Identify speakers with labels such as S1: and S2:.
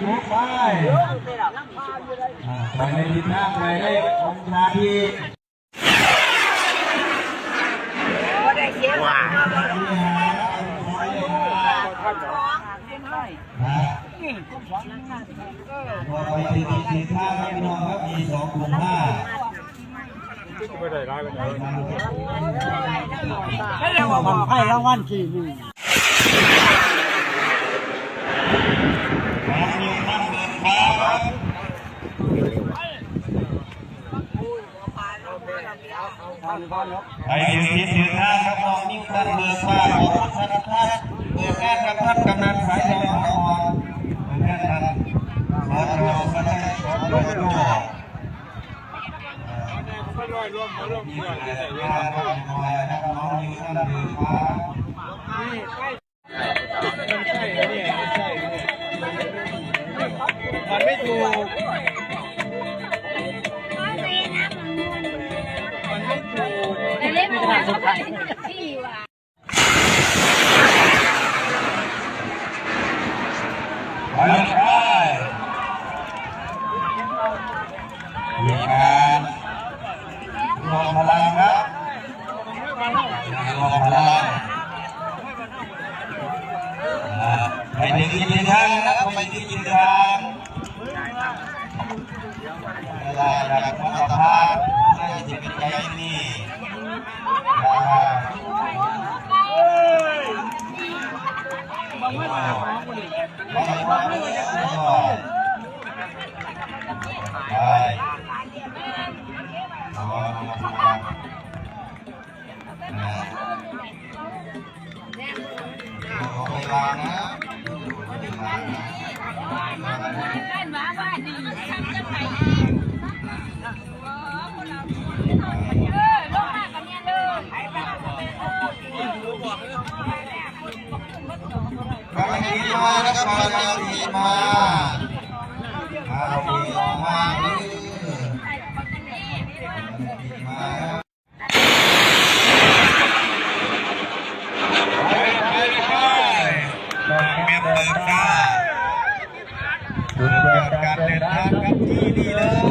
S1: ทุกไปไปในทิศทางไปได้องค์ชาที่ว้าพอไปถึงทิศทางไม่นอนครับมี2.5ไม่ได้ร้ายกันเลย
S2: มันไพ่รางวัลที่1
S1: ไปถึงทิศทางครับน้องนิ้วตันเบอร์ฟ้าขอบคุณท่านท่านเบอร์แก้กับท่านกำนันสายทองขอเบอร์แก้ท่านขอโทษก็ได้ขอโทษก็ได้ร่วมเพื่อนน้องนิ้วตันเบอร์ฟ้ามันไม่ถูก
S3: เล่นมาสุดท้ายที่ว่า
S1: ไปมีการรวมพลังครับรวมพลังไปถึงทิศทางนะครับไปถึงทิศทางเวลาจากวัดสะพานน่าจะเป็นใจนี่มาครับมาแล้วทีมาทีมาเมียนเดินทางดูเรื่องการเดินทางครับที่ดีเลย